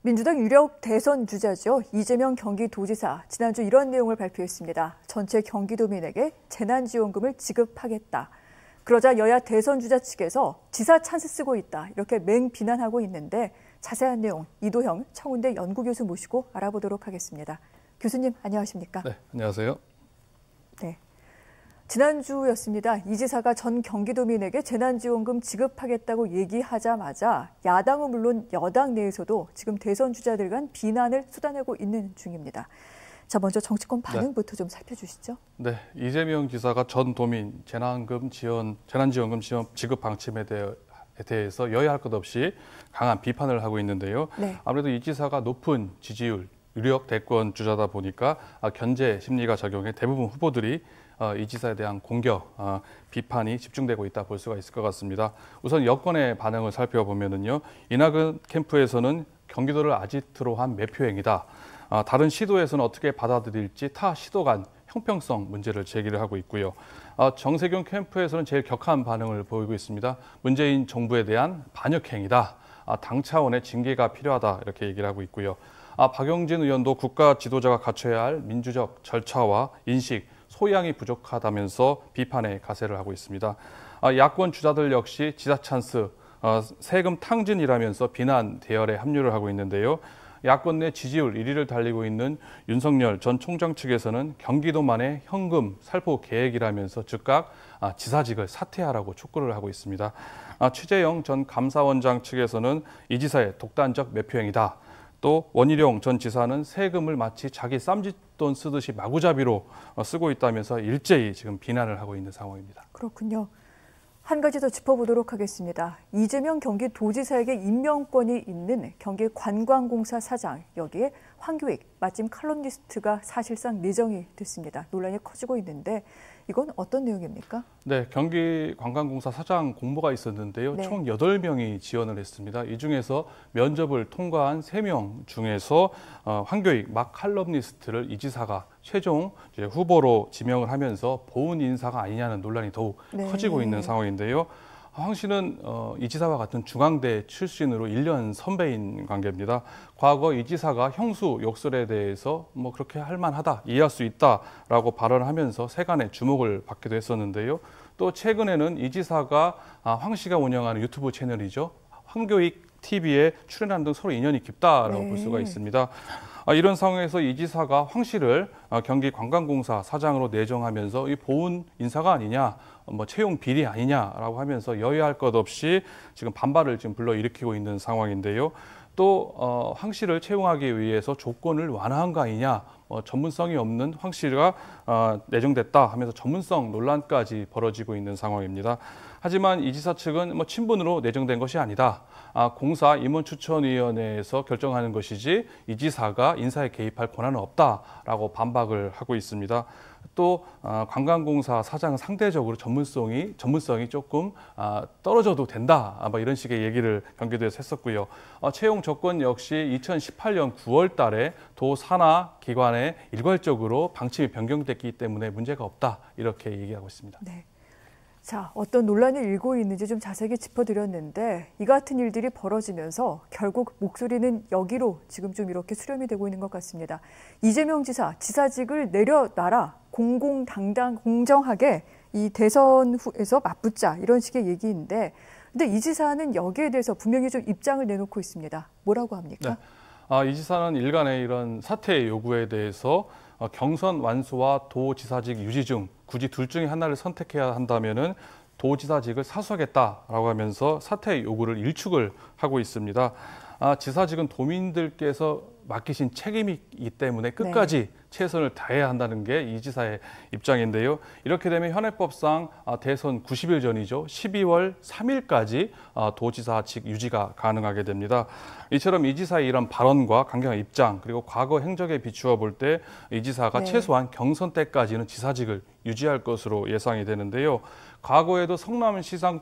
민주당 유력 대선 주자죠. 이재명 경기도지사 지난주 이런 내용을 발표했습니다. 전체 경기도민에게 재난지원금을 지급하겠다. 그러자 여야 대선 주자 측에서 지사 찬스 쓰고 있다. 이렇게 맹비난하고 있는데 자세한 내용 이도형 청운대 연구교수 모시고 알아보도록 하겠습니다. 교수님 안녕하십니까? 네, 안녕하세요. 네. 지난주였습니다. 이 지사가 전 경기도민에게 재난지원금 지급하겠다고 얘기하자마자 야당은 물론 여당 내에서도 지금 대선 주자들 간 비난을 쏟아내고 있는 중입니다. 자, 먼저 정치권 반응부터 좀 살펴주시죠. 네, 이재명 지사가 전 도민 재난지원금 지원 지급 방침에 대해서 여야할 것 없이 강한 비판을 하고 있는데요. 네. 아무래도 이 지사가 높은 지지율, 유력 대권 주자다 보니까 견제 심리가 작용해 대부분 후보들이 이 지사에 대한 공격, 비판이 집중되고 있다 볼 수가 있을 것 같습니다. 우선 여권의 반응을 살펴보면요. 이낙연 캠프에서는 경기도를 아지트로 한 매표 행위다. 다른 시도에서는 어떻게 받아들일지 타 시도 간 형평성 문제를 제기를 하고 있고요. 정세균 캠프에서는 제일 격한 반응을 보이고 있습니다. 문재인 정부에 대한 반역 행위다. 당 차원의 징계가 필요하다 이렇게 얘기를 하고 있고요. 박용진 의원도 국가 지도자가 갖춰야 할 민주적 절차와 인식, 소양이 부족하다면서 비판에 가세를 하고 있습니다. 야권 주자들 역시 지사 찬스, 세금 탕진이라면서 비난 대열에 합류를 하고 있는데요. 야권 내 지지율 1위를 달리고 있는 윤석열 전 총장 측에서는 경기도만의 현금 살포 계획이라면서 즉각 지사직을 사퇴하라고 촉구를 하고 있습니다. 최재형 전 감사원장 측에서는 이 지사의 독단적 매표 행위다. 또 원희룡 전 지사는 세금을 마치 자기 쌈짓돈 쓰듯이 마구잡이로 쓰고 있다면서 일제히 지금 비난을 하고 있는 상황입니다. 그렇군요. 한 가지 더 짚어보도록 하겠습니다. 이재명 경기도지사에게 임명권이 있는 경기관광공사 사장, 여기에 황교익, 맛집 칼럼니스트가 사실상 내정이 됐습니다. 논란이 커지고 있는데 이건 어떤 내용입니까? 네, 경기관광공사 사장 공모가 있었는데요. 네. 총 8명이 지원을 했습니다. 이 중에서 면접을 통과한 3명 중에서 황교익, 막 칼럼니스트를 이 지사가 최종 이제 후보로 지명을 하면서 보훈 인사가 아니냐는 논란이 더욱 커지고 있는 상황인데요. 황 씨는 이 지사와 같은 중앙대 출신으로 1년 선배인 관계입니다. 과거 이 지사가 형수 욕설에 대해서 뭐 그렇게 할 만하다, 이해할 수 있다라고 발언하면서 세간의 주목을 받기도 했었는데요. 또 최근에는 이 지사가 황 씨가 운영하는 유튜브 채널이죠. 황교익 TV에 출연하는 등 서로 인연이 깊다라고 볼 수가 있습니다. 이런 상황에서 이 지사가 황 씨를 경기관광공사 사장으로 내정하면서 이 보훈 인사가 아니냐, 뭐 채용 비리 아니냐라고 하면서 여야할 것 없이 지금 반발을 지금 불러일으키고 있는 상황인데요. 또 황 씨를 채용하기 위해서 조건을 완화한 거 아니냐, 전문성이 없는 황 씨가 내정됐다 하면서 전문성 논란까지 벌어지고 있는 상황입니다. 하지만 이 지사 측은 뭐 친분으로 내정된 것이 아니다. 공사 임원추천위원회에서 결정하는 것이지 이 지사가 인사에 개입할 권한은 없다라고 반박을 하고 있습니다. 또 관광공사 사장은 상대적으로 전문성이 조금 떨어져도 된다. 뭐 이런 식의 얘기를 경기도에서 했었고요. 채용 조건 역시 2018년 9월 달에 도 산하 기관에 일괄적으로 방침이 변경됐기 때문에 문제가 없다. 이렇게 얘기하고 있습니다. 네. 자, 어떤 논란이 일고 있는지 좀 자세히 짚어드렸는데 이 같은 일들이 벌어지면서 결국 목소리는 여기로 지금 좀 이렇게 수렴이 되고 있는 것 같습니다. 이재명 지사직을 내려놔라. 공공당당 공정하게 이 대선 후에서 맞붙자 이런 식의 얘기인데 근데 이 지사는 여기에 대해서 분명히 좀 입장을 내놓고 있습니다. 뭐라고 합니까? 네. 이 지사는 일간의 이런 사퇴 요구에 대해서 경선 완수와 도지사직 유지 중 굳이 둘 중에 하나를 선택해야 한다면은 도지사직을 사수하겠다라고 하면서 사퇴 요구를 일축을 하고 있습니다. 지사직은 도민들께서 맡기신 책임이기 때문에 끝까지 최선을 다해야 한다는 게 이 지사의 입장인데요. 이렇게 되면 현행법상 대선 90일 전이죠. 12월 3일까지 도지사직 유지가 가능하게 됩니다. 이처럼 이 지사의 이런 발언과 강경한 입장 그리고 과거 행적에 비추어 볼 때 이 지사가 최소한 경선 때까지는 지사직을 유지할 것으로 예상이 되는데요. 과거에도 성남시장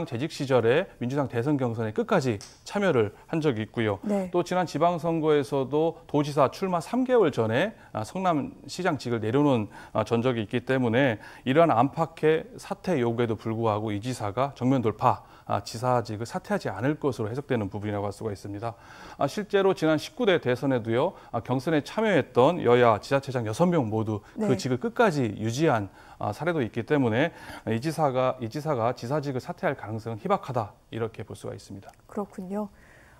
재직 시절에 민주당 대선 경선에 끝까지 참여를 한 적이 있고요. 네. 또 지난 지방선거에서도 도지사 출마 3개월 전에 성남시장직을 내려놓은 전적이 있기 때문에 이러한 안팎의 사퇴 요구에도 불구하고 이 지사가 정면 돌파, 지사직을 사퇴하지 않을 것으로 해석되는 부분이라고 할 수가 있습니다. 실제로 지난 19대 대선에도요, 경선에 참여했던 여야 지자체장 6명 모두 그 네. 직을 끝까지 유지한 사례도 있기 때문에 이 지사가 지사직을 사퇴할 가능성은 희박하다, 이렇게 볼 수가 있습니다. 그렇군요.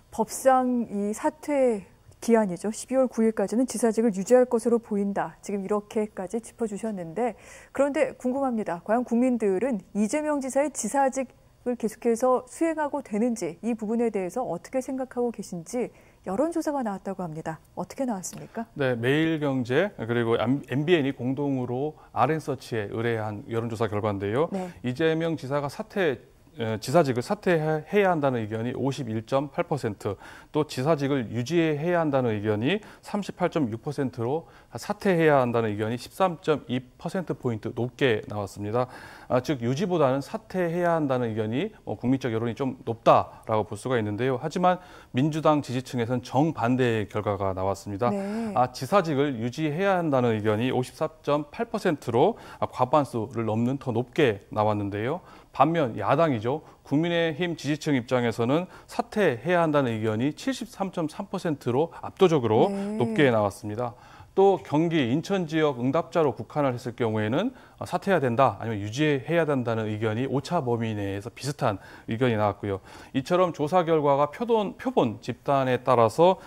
법상 이 사퇴 기한이죠. 12월 9일까지는 지사직을 유지할 것으로 보인다. 지금 이렇게까지 짚어주셨는데, 그런데 궁금합니다. 과연 국민들은 이재명 지사의 지사직을 계속해서 수행하고 되는지, 이 부분에 대해서 어떻게 생각하고 계신지 여론조사가 나왔다고 합니다. 어떻게 나왔습니까? 네, 매일경제 그리고 MBN이 공동으로 RN서치에 의뢰한 여론조사 결과인데요. 네. 이재명 지사가 지사직을 사퇴해야 한다는 의견이 51.8%, 또 지사직을 유지해야 한다는 의견이 38.6%로 사퇴해야 한다는 의견이 13.2%포인트 높게 나왔습니다. 즉 유지보다는 사퇴해야 한다는 의견이 국민적 여론이 좀 높다라고 볼 수가 있는데요. 하지만 민주당 지지층에서는 정반대의 결과가 나왔습니다. 네. 지사직을 유지해야 한다는 의견이 54.8%로 과반수를 넘는 더 높게 나왔는데요. 반면 야당이죠. 국민의힘 지지층 입장에서는 사퇴해야 한다는 의견이 73.3%로 압도적으로 높게 나왔습니다. 또 경기, 인천 지역 응답자로 국한을 했을 경우에는 사퇴해야 된다, 아니면 유지해야 된다는 의견이 오차 범위 내에서 비슷한 의견이 나왔고요. 이처럼 조사 결과가 표본 집단에 따라서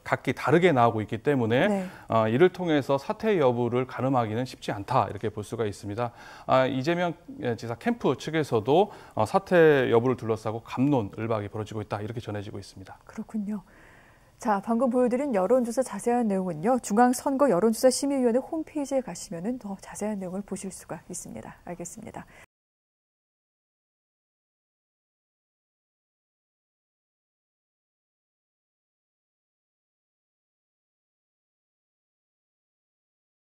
각기 다르게 나오고 있기 때문에 네. 이를 통해서 사퇴 여부를 가늠하기는 쉽지 않다, 이렇게 볼 수가 있습니다. 이재명 지사 캠프 측에서도 사퇴 여부를 둘러싸고 갑론을박이 벌어지고 있다, 이렇게 전해지고 있습니다. 그렇군요. 자, 방금 보여드린 여론조사 자세한 내용은요, 중앙선거 여론조사 심의위원회 홈페이지에 가시면 더 자세한 내용을 보실 수가 있습니다. 알겠습니다.